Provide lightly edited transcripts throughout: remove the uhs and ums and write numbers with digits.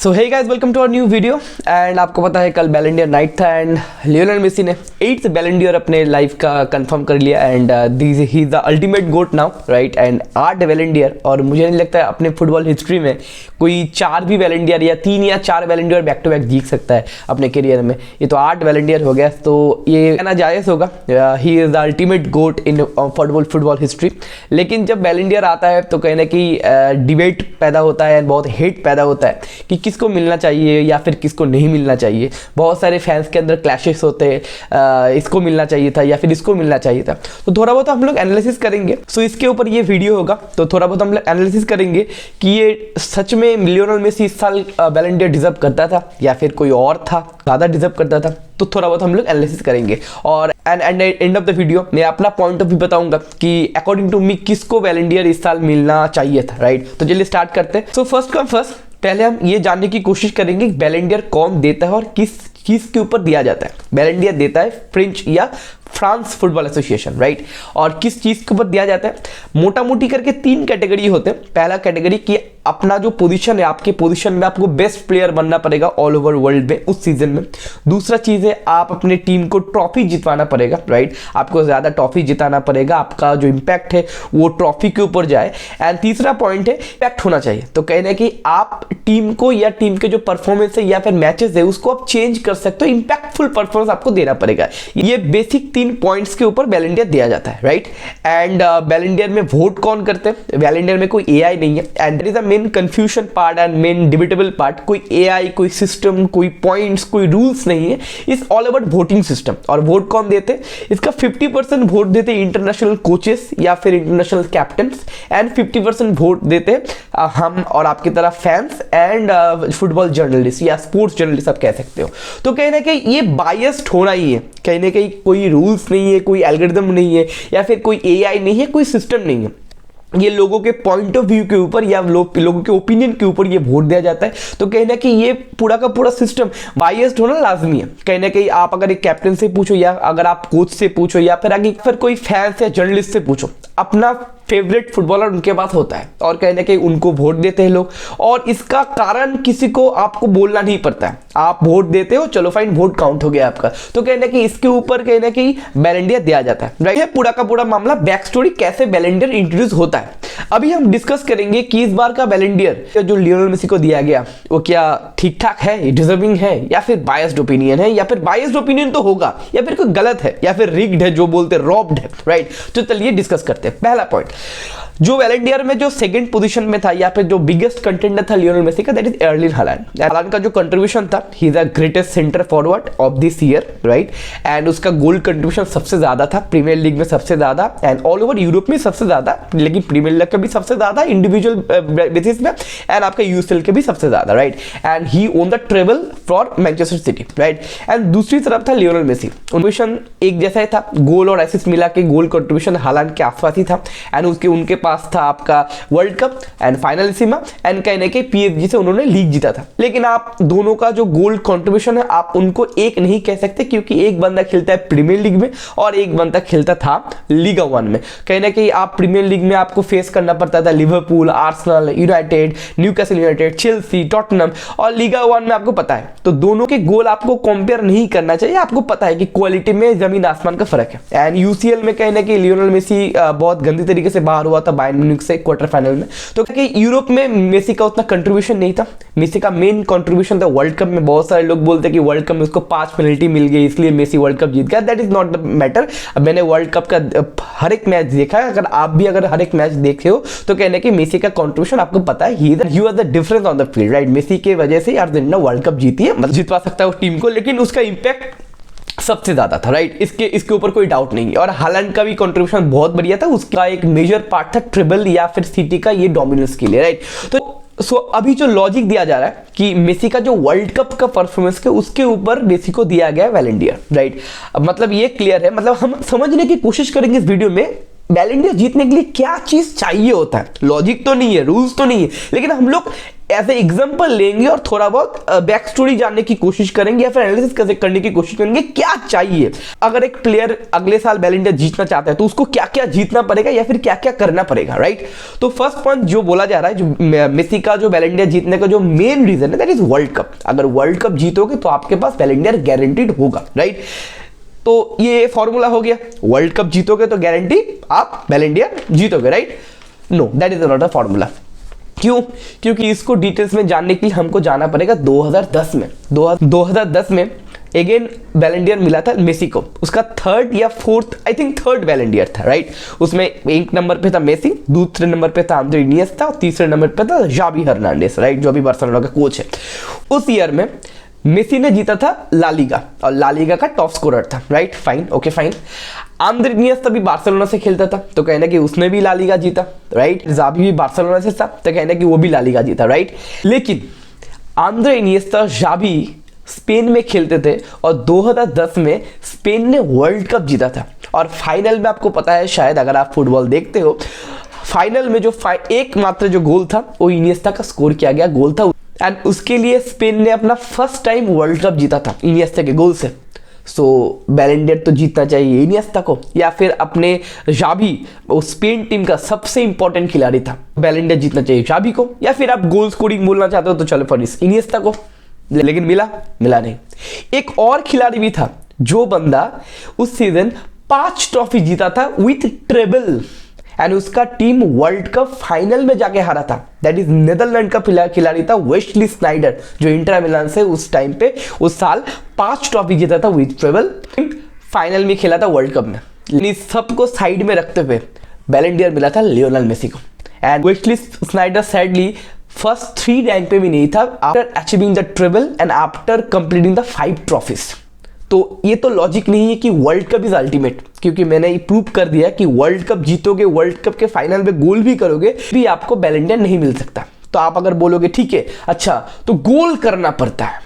So hey guys, welcome to our new video. And आपको पता है कल बैलन डी नाइट था एंड लियोनेल मेसी ने 8th बैलन डी अपने लाइफ का कंफर्म कर लिया and he is the ultimate GOAT now, right. And 8 Ballon D, और मुझे नहीं लगता है अपने फुटबॉल हिस्ट्री में कोई 4 भी बैलन डी या 3 या 4 बैलन डी बैक टू बैक जीत सकता है अपने करियर में। ये तो 8 बैलन डी हो गया, तो ये कहना जायज़ होगा। He is the ultimate GOAT in football history. लेकिन जब बैलन डी आता है तो कहीं ना कहीं डिबेट पैदा होता है, बहुत हेट पैदा होता है कि किसको मिलना चाहिए या फिर किसको नहीं मिलना चाहिए। बहुत सारे फैंस के अंदर क्लैशेस होते हैं, इसको मिलना चाहिए था या फिर इसको मिलना चाहिए था। तो थोड़ा बहुत हम लोग एनालिसिस करेंगे। सो इसके ऊपर ये वीडियो होगा, तो थोड़ा बहुत हम लोग एनालिसिस करेंगे कि ये सच में लियोनेल मेसी इस साल बैलन डी डिजर्व करता था या फिर कोई और था ज़्यादा डिजर्व करता था। तो थोड़ा बहुत हम लोग एनालिसिस करेंगे और एंड ऑफ द वीडियो मैं अपना पॉइंट ऑफ व्यू बताऊंगा कि अकॉर्डिंग टू मी किसको बैलन डी इस साल मिलना चाहिए था, राइट। तो चलिए स्टार्ट करते हैं। सो फर्स्ट कम फर्स्ट, पहले हम ये जानने की कोशिश करेंगे कि बैलन डी कौन देता है और किस चीज के ऊपर दिया जाता है। बैलन डी देता है फ्रेंच या फ्रांस फुटबॉल एसोसिएशन, राइट। और किस चीज के ऊपर दिया जाता है, मोटा मोटी करके 3 कैटेगरी होते हैं। पहला कैटेगरी कि अपना जो पोजीशन है, आपके पोजीशन में आपको बेस्ट प्लेयर बनना पड़ेगा ऑल ओवर वर्ल्ड में उस सीजन में। दूसरा चीज है आप अपने टीम को ट्रॉफी जितवाना पड़ेगा, राइट। आपको ज्यादा ट्रॉफी जिताना पड़ेगा, आपका जो इंपैक्ट है वो ट्रॉफी के ऊपर जाए। एंड तीसरा पॉइंट है इंपैक्ट होना चाहिए। तो कहना है कि आप टीम को या टीम के जो परफॉर्मेंस है या फिर मैचेस है उसको आप चेंज कर सकते हो, इंपैक्टफुल परफॉर्मेंस आपको देना पड़ेगा। ये बेसिक 3 पॉइंट्स के ऊपर बैलन डी दिया जाता है, राइट। एंड बैलन डी में वोट कौन करते हैं? बैलन डी में कोई एआई नहीं है and that is the main confusion part and main debatable part. कोई एआई, कोई सिस्टम, कोई पॉइंट्स, कोई रूल्स नहीं है। It's all about voting system. और वोट कौन देते? इसका 50% वोट देते इंटरनेशनल कोचेस या फिर इंटरनेशनल कैप्टन्स एंड 50% वोट देते हम और आपकी तरह फैंस एंड फुटबॉल जर्नलिस्ट या स्पोर्ट्स जर्नलिस्ट आप कह सकते हो। तो कहीं ना कहीं ये बायस्ड होना ही है। कहीं ना कहीं कोई रूल्स नहीं है, कोई एल्गोरिथम नहीं है या फिर कोई एआई नहीं है, कोई सिस्टम नहीं है। ये लोगों के पॉइंट ऑफ व्यू के ऊपर या लोगों के ओपिनियन के ऊपर ये वोट दिया जाता है। तो कहीं ना कहीं ये पूरा का पूरा सिस्टम बायस्ड होना लाजमी है। कहीं ना कहीं आप अगर एक कैप्टन से पूछो या अगर आप कोच से पूछो या फिर कोई फैंस या जर्नलिस्ट से पूछो, अपना फेवरेट फुटबॉलर उनके पास होता है और कहीं ना कहीं उनको वोट देते हैं लोग। और इसका कारण किसी को आपको बोलना नहीं पड़ता है, आप वोट देते हो, चलो फाइन, वोट काउंट हो गया आपका। तो कहीं ना कहीं इसके ऊपर कहीं ना कहीं बैलन डी दिया जाता है, राइट। ये पूरा का पूरा मामला बैक स्टोरी कैसे बैलन डी इंट्रोड्यूस होता है अभी हम डिस्कस करेंगे कि इस बार का बैलन डी जो लियोनेल मेसी को दिया गया वो क्या ठीक ठाक है, डिजर्विंग है या फिर बायस्ड ओपिनियन है, या फिर बायस्ड ओपिनियन तो होगा या फिर कोई गलत है या फिर रिग्ड है, जो बोलते रॉब्ड है, राइट। तो चलिए डिस्कस करते हैं। पहला पॉइंट, जो बैलन डी में जो सेकंड पोजीशन में था या फिर जो बिगेस्ट कंटेंडर था लियोनेल मेसी का, that is Erling Holland. Holland का जो कंट्रीब्यूशन था, ही is the greatest centre forward of this year, right. And उसका गोल कंट्रीब्यूशन सबसे ज्यादा था, प्रीमियर लीग में सबसे ज्यादा एंड ऑल ओवर यूरोप में सबसे ज्यादा, लेकिन प्रीमियर लीग का भी सबसे ज्यादा इंडिविजुअल बेसिस में एंड आपका यूसीएल के भी सबसे ज्यादा, right. And he won the treble for Manchester City, right. And दूसरी तरफ था लियोनेल मेसी, कंट्रीब्यूशन एक जैसा ही था, गोल और असिस्ट मिला के गोल कंट्रीब्यूशन हालैंड के आसपास ही था। एंड उनके पास था आपका वर्ल्ड कप एंड फाइनलिसिमा एंड कहीं ना कहीं पीएसजी से उन्होंने लीग जीता था। लेकिन आप दोनों का जो गोल कंट्रीब्यूशन है आप उनको एक नहीं कह सकते, क्योंकि एक बंदा खेलता है प्रीमियर लीग में और एक बंदा खेलता था लीगा 1 में। कहीं ना कहीं आप प्रीमियर लीग में आपको फेस करना पड़ता था Liverpool, Arsenal, United, Newcastle United, Chelsea, Tottenham, और लीगा 1 में आपको पता है। तो दोनों के गोल आपको कंपेयर नहीं करना चाहिए। आपको पता है कि क्वालिटी में जमीन आसमान का फर्क है। एंड यूसीएल में कहीं ना कहीं लियोनेल मेसी बहुत गंदी तरीके से बाहर हुआ था बायर्न म्यूनिख से क्वार्टर फाइनल में। तो कि यूरोप में मेसी का उतना कंट्रीब्यूशन नहीं था। मेसी का मेन कंट्रीब्यूशन था वर्ल्ड कप में। बहुत सारे लोग बोलते हैं कि वर्ल्ड कप में उसको 5 पेनल्टी मिल गई इसलिए मेसी वर्ल्ड कप जीत गया। That is not the matter. मैंने वर्ल्ड कप का हर एक मैच देखा है, अगर आप भी अगर हर एक मैच देखे हो तो कहने कि मेसी का कंट्रीब्यूशन आपको पता है, he was the difference on the field, right. Messi के वजह से अर्जेंटीना वर्ल्ड कप जीती है, मतलब जितवा सकता है उस टीम को, लेकिन उसका इंपैक्ट सबसे ज्यादा था, राइट। इसके ऊपर कोई डाउट नहीं है। और हालैंड का भी कंट्रीब्यूशन बहुत बढ़िया था, उसका एक मेजर पार्ट था ट्रिबल या फिर सिटी का ये डोमिनेंस के लिए, राइट। तो अभी जो लॉजिक दिया जा रहा है कि मेसी का जो वर्ल्ड कप का परफॉर्मेंस है उसके ऊपर मेसी को दिया गया बैलन डी, राइट। मतलब ये क्लियर है, मतलब हम समझने की कोशिश करेंगे इस वीडियो में बैलन डी जीतने के लिए क्या चीज चाहिए होता है। लॉजिक तो नहीं है, रूल्स तो नहीं है, लेकिन हम लोग एज ए एग्जांपल लेंगे और थोड़ा बहुत बैक स्टोरी जानने की कोशिश करेंगे या फिर एनालिसिस करने की कोशिश करेंगे क्या चाहिए। अगर एक प्लेयर अगले साल बैलन डी जीतना चाहता है तो उसको क्या क्या जीतना पड़ेगा या फिर क्या क्या करना पड़ेगा, राइट। तो फर्स्ट पॉइंट जो बोला जा रहा है, जो मेसी का जो बैलन डी जीतने का जो मेन रीजन है, दैट इज वर्ल्ड कप। अगर वर्ल्ड कप जीतोगे तो आपके पास बैलन डी गारंटीड होगा, राइट। तो ये फॉर्मूला हो गया, वर्ल्ड कप जीतोगे तो गारंटी आप बैलन डी जीतोगे, right. No, that is not a formula. क्यों? क्योंकि इसको डिटेल्स में जानने के लिए हमको जाना पड़ेगा 2010 में। 2010 में अगेन बैलन डी मिला था मेसी को, उसका थर्ड या फोर्थ, आई थिंक थर्ड बैलन डी था, राइट। उसमें एक नंबर पे था मेसी, दूसरे नंबर पे था आंद्रे इनिएस्टा और तीसरे नंबर पे था जावी हर्नांडेस, राइट, जो अभी बार्सिलोना का कोच है। उस ईयर में मेसी ने जीता था ला लीगा और ला लीगा का टॉप स्कोरर था, right, fine, okay fine. Andre Iniesta भी बार्सिलोना से खेलता था तो कहना कि उसने भी ला लीगा जीता, राइट। जावी भी बार्सिलोना से था तो कहना कि वो भी ला लीगा जीता, राइट। लेकिन आंद्रे इनिएस्टा, जावी स्पेन में खेलते थे और 2010 में स्पेन ने वर्ल्ड कप जीता था। और फाइनल में आपको पता है, शायद अगर आप फुटबॉल देखते हो, फाइनल में जो एकमात्र जो गोल था वो इनिएस्टा का स्कोर किया गया गोल था, एंड उसके लिए स्पेन ने अपना फर्स्ट टाइम वर्ल्ड कप जीता था इनिएस्टा के गोल से। सो बैलन डी तो जीतना चाहिए इनिएस्टा को, या फिर अपने जावी, वो स्पेन टीम का सबसे इंपॉर्टेंट खिलाड़ी था, बैलन डी जीतना चाहिए जावी को, या फिर आप गोल स्कोरिंग बोलना चाहते हो तो चलो फॉर इनिएस्टा को। लेकिन मिला नहीं। एक और खिलाड़ी भी था जो बंदा उस सीजन 5 ट्रॉफी जीता था विथ ट्रेबल, एंड उसका टीम वर्ल्ड कप फाइनल में जाके हारा था। दैट इज नेदरलैंड का खिलाड़ी था वेस्ली स्नाइडर, जो इंटर मिलान से उस टाइम पे उस साल 5 ट्रॉफी जीता था विथ ट्रेबल, फाइनल में खेला था वर्ल्ड कप में। लेकिन इस सबको साइड में रखते हुए बैलन डी मिला था लियोनेल मेसी को, and Wesley Sneijder sadly first 3 rank पे भी नहीं था after achieving the treble and after completing the 5 trophies. तो ये तो लॉजिक नहीं है कि वर्ल्ड कप इज अल्टीमेट, क्योंकि मैंने ये प्रूव कर दिया कि वर्ल्ड कप जीतोगे, वर्ल्ड कप के फाइनल में गोल भी करोगे, भी आपको बैलन डी नहीं मिल सकता। तो आप अगर बोलोगे ठीक है, अच्छा तो गोल करना पड़ता है,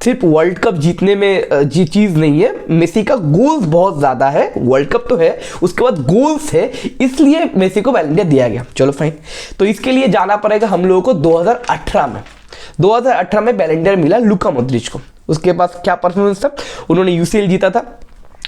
सिर्फ वर्ल्ड कप जीतने में ये चीज नहीं है, मेसी का गोल्स बहुत ज्यादा है, वर्ल्ड कप तो है, उसके बाद गोल्स है, इसलिए मेसी को बैलन डी दिया गया। चलो फाइन, तो इसके लिए जाना पड़ेगा हम लोगों को 2018 में बैलन डी मिला लुका मॉड्रिच को। उसके पास क्या परफॉर्मेंस था, उन्होंने यूसीएल जीता था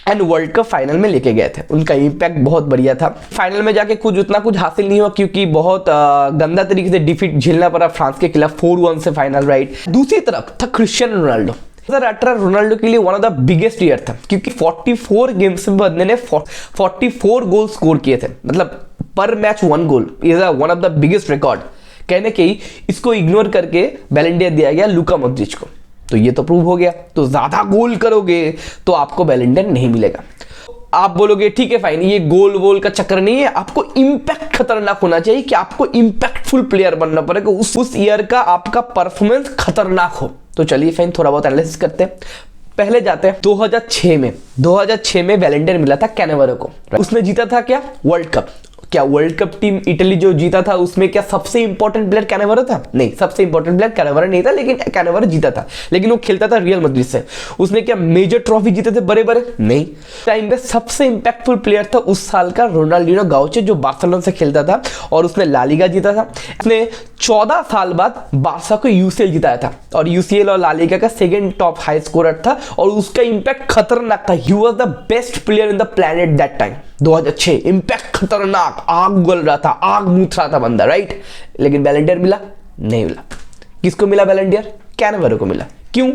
एंड वर्ल्ड कप फाइनल में लेके गए थे, उनका इंपैक्ट बहुत बढ़िया था। फाइनल में जाके उतना कुछ हासिल नहीं हुआ क्योंकि बहुत गंदा तरीके से डिफीट झेलना पड़ा फ्रांस के खिलाफ 4-1 से फाइनल, राइट। दूसरी तरफ था क्रिस्टियानो रोनाल्डो। 2018 रोनाल्डो के लिए one of the biggest year था, क्योंकि 44 गेम्स में बंदे ने 44 गोल स्कोर किए थे, मतलब पर match 1 goal is one of the biggest record. कहने के इसको इग्नोर करके बैलन डी दिया गया लुका मॉड्रिच को, तो ये तो प्रूव हो गया। तो ज्यादा गोल करोगे तो आपको बैलन डी नहीं मिलेगा। आप बोलोगे ठीक है फाइन, ये गोल वोल का चक्कर नहीं है, आपको इंपैक्ट खतरनाक होना चाहिए कि आपको इंपैक्टफुल प्लेयर बनना पड़ेगा, उस ईयर का आपका परफॉर्मेंस खतरनाक हो। तो चलिए फाइन, थोड़ा बहुत एनालिसिस करते हैं। पहले जाते हैं 2006 में बैलन डी मिला था कैनावेरो को। उसने जीता था क्या, वर्ल्ड कप। क्या वर्ल्ड कप टीम इटली जो जीता था उसमें क्या सबसे इंपॉर्टेंट प्लेयर कैनावेरो था? नहीं, सबसे इंपॉर्टेंट प्लेयर कैनावेरो नहीं था, लेकिन कैनावेरो जीता था, लेकिन वो खेलता था रियल मैड्रिड से। उसने क्या मेजर ट्रॉफी जीते थे बड़े बड़े? नहीं। टाइम पे सबसे इंपैक्टफुल प्लेयर था उस साल का रोनाल्डिनो गाउचे, जो बार्सिलोना से खेलता था और उसने ला लीगा जीता था। उसने 14 साल बाद बार्सा को यूसीएल जिताया था और यूसीएल और ला लीगा का सेकंड टॉप हाई स्कोरर था और उसका इंपैक्ट खतरनाक था। ही was the best player in the planet that time. 2006 impact खतरनाक, आग उगल रहा था, आग मूत रहा था बंदा, राइट। लेकिन बैलन डी मिला नहीं मिला। किसको मिला बैलन डी? कैनावेरो को मिला। क्यों?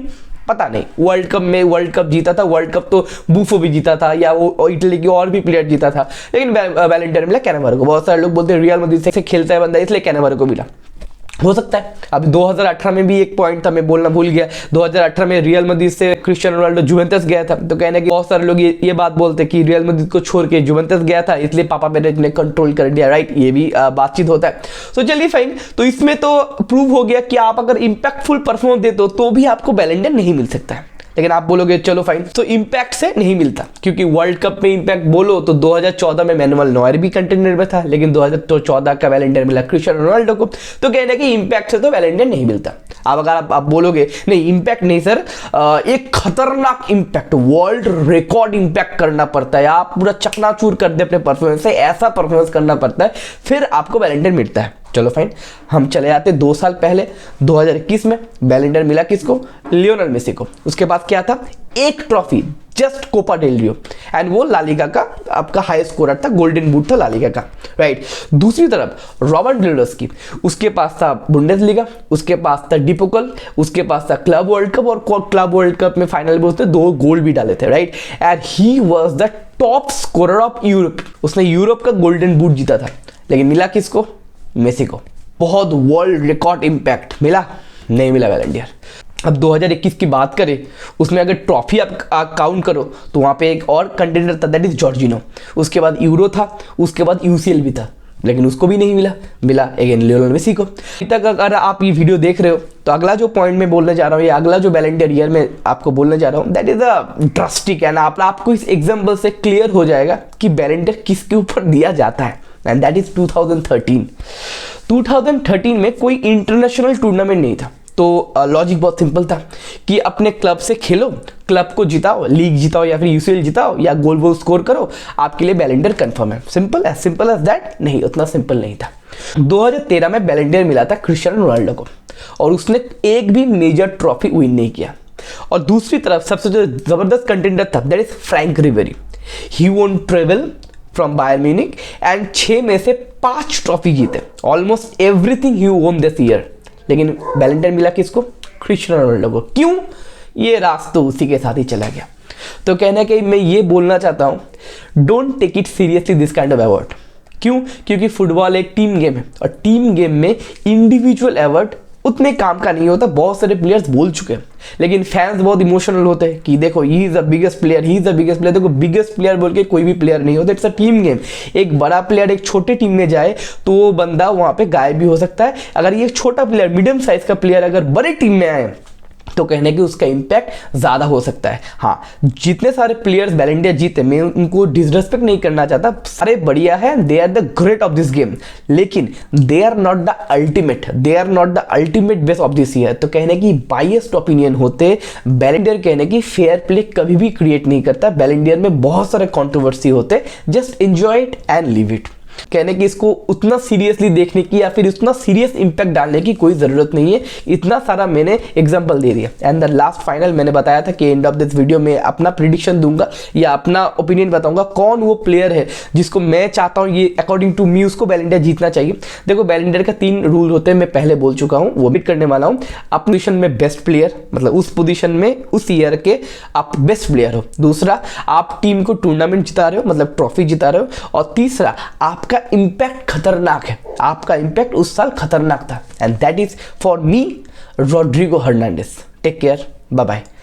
पता नहीं। वर्ल्ड कप जीता था, वर्ल्ड कप तो बूफो भी जीता था या वो इटली की और भी प्लेयर जीता था, लेकिन बैलन डी मिला कैनावेरो को। बहुत सारे लोग बोलते हैं रियल मैड्रिड से खेलता है बंदा इसलिए कैनावेरो को मिला, हो सकता है। अभी 2018 में भी एक पॉइंट था, मैं बोलना भूल गया। 2018 में रियल मैड्रिड से क्रिस्टियानो रोनाल्डो जुवेंटस गया था, तो कहना कि बहुत सारे लोग ये बात बोलते हैं कि रियल मैड्रिड को छोड़ के जुवेंटस गया था इसलिए पापा पेरेज ने कंट्रोल कर दिया, राइट। ये भी बातचीत होता है। तो चलिए फाइन, तो इसमें तो प्रूव हो गया कि आप अगर इंपैक्टफुल परफॉर्मेंस देते हो तो भी आपको बैलन डी नहीं मिल सकता है। लेकिन आप बोलोगे चलो फाइन, तो इंपैक्ट से नहीं मिलता, क्योंकि वर्ल्ड कप में इंपैक्ट बोलो तो 2014 में मैनुअल नॉयर भी कंटेंडर में था, लेकिन 2014 का बैलन डी मिला क्रिस्टियानो रोनाल्डो को। तो कहना कि इंपैक्ट से तो बैलन डी नहीं मिलता। अब अगर आप बोलोगे नहीं इम्पैक्ट नहीं सर, एक खतरनाक इम्पैक्ट, वर्ल्ड रिकॉर्ड इम्पैक्ट करना पड़ता है, आप पूरा चकनाचूर कर दे अपने परफॉर्मेंस से, ऐसा परफॉर्मेंस करना पड़ता है फिर आपको बैलन डी मिलता है। चलो फाइन, हम चले जाते 2 साल पहले 2021 में बैलन डी मिला किसको? लियोनेल मेसी को। उसके बाद क्या था? एक trophy, just Copa del Rey, and वो ला लीगा का आपका हाई स्कोरर था, गोल्डन बूट था ला लीगा का, राइट। दूसरी तरफ रॉबर्ट लेवेंडोव्स्की, उसके पास था बुंडेसलीगा, उसके पास था डिपोकल, उसके पास था क्लब वर्ल्ड कप, और क्लब वर्ल्ड कप में फाइनल में उसने 2 गोल भी डाले थे, right. And he was the top scorer of Europe, उसने यूरोप का गोल्डन बूट जीता था, लेकिन मिला किसको? मेसी को। बहुत वर्ल्ड रिकॉर्ड इंपैक्ट मिला? नहीं मिला बैलन डी। अब 2021 की बात करें, उसमें अगर ट्रॉफी आप काउंट करो तो वहाँ पे एक और कंटेंडर था, दैट इज जॉर्जिनो। उसके बाद यूरो था, उसके बाद यूसीएल भी था, लेकिन उसको भी नहीं मिला। मिला अगेन लियोनेल मेसी को। अभी तक अगर आप ये वीडियो देख रहे हो तो अगला जो पॉइंट मैं बोलने जा रहा हूँ, या अगला जो बैलन डी ईयर में आपको बोलने जा रहा हूँ, that is a drastic, and आपको इस एग्जाम्पल से क्लियर हो जाएगा कि बैलन डी किसके ऊपर दिया जाता है, एंड दैट इज 2013। 2013 में कोई इंटरनेशनल टूर्नामेंट नहीं था, तो लॉजिक बहुत सिंपल था कि अपने क्लब से खेलो, क्लब को जिताओ, लीग जिताओ या फिर यूसीएल जिताओ या गोल वोल स्कोर करो, आपके लिए बैलन डी कंफर्म है। Simple as that? नहीं, उतना सिंपल नहीं था। 2013 में बैलन डी मिला था क्रिस्टियानो रोनाल्डो को, और उसने एक भी मेजर ट्रॉफी विन नहीं किया। और दूसरी तरफ सबसे जो जबरदस्त कंटेंडर था, that is Franck Ribery. He won treble from Bayern Munich and 6 में से 5 ट्रॉफी जीते, ऑलमोस्ट एवरीथिंग ही वोन दिस ईयर। लेकिन बैलन डी मिला किसको? क्रिस्टियानो रोनाल्डो को। क्यों? ये रास्ता तो उसी के साथ ही चला गया। तो कहने के मैं ये बोलना चाहता हूँ, don't take it seriously this kind of award. क्यों? क्योंकि फुटबॉल एक टीम गेम है, और टीम गेम में इंडिविजुअल अवार्ड उतने काम का नहीं होता। बहुत सारे प्लेयर्स बोल चुके हैं, लेकिन फैंस बहुत इमोशनल होते हैं कि देखो ही is the biggest player, he is the biggest player. देखो बिगेस्ट प्लेयर बोल के कोई भी प्लेयर नहीं होता, इट्स अ टीम गेम। एक बड़ा प्लेयर एक छोटे टीम में जाए तो वो बंदा वहां पे गायब भी हो सकता है। अगर ये छोटा प्लेयर, मीडियम साइज का प्लेयर अगर बड़े टीम में आए तो कहने कि उसका इंपैक्ट ज्यादा हो सकता है। हाँ, जितने सारे प्लेयर्स बैलन डी जीते, मैं उनको डिसरेस्पेक्ट नहीं करना चाहता, सारे बढ़िया है, they are the great of this game, लेकिन they are not the ultimate, they are not the ultimate best of this year. तो कहने की बायस्ड ओपिनियन होते, बैलन डी कहने की फेयर प्ले कभी भी क्रिएट नहीं करता। बैलन डी में बहुत सारे कॉन्ट्रोवर्सी होते, just enjoy it and leave it. कहने की इसको उतना सीरियसली देखने की या फिर उतना सीरियस इंपैक्ट डालने की कोई जरूरत नहीं है। इतना सारा मैंने एग्जांपल दे दिया। एंड द लास्ट फाइनल मैंने बताया था कि एंड ऑफ दिस वीडियो में अपना प्रिडिक्शन दूंगा या अपना ओपिनियन बताऊंगा कौन वो प्लेयर है जिसको मैं चाहता हूं ये अकॉर्डिंग टू मी उसको बैलन डी जीतना चाहिए। देखो बैलन डी का 3 रूल होते हैं, मैं पहले बोल चुका हूं, वो भी करने वाला हूं। अपनी पोजीशन में बेस्ट प्लेयर, मतलब उस पोजीशन में उस ईयर के आप बेस्ट प्लेयर हो। दूसरा, आप टीम को टूर्नामेंट जिता रहे हो, मतलब ट्रॉफी जिता रहे हो। और तीसरा, आपका इंपैक्ट खतरनाक है, आपका इंपैक्ट उस साल खतरनाक था। And that is for me Rodrigo Hernandez. Take care, bye bye.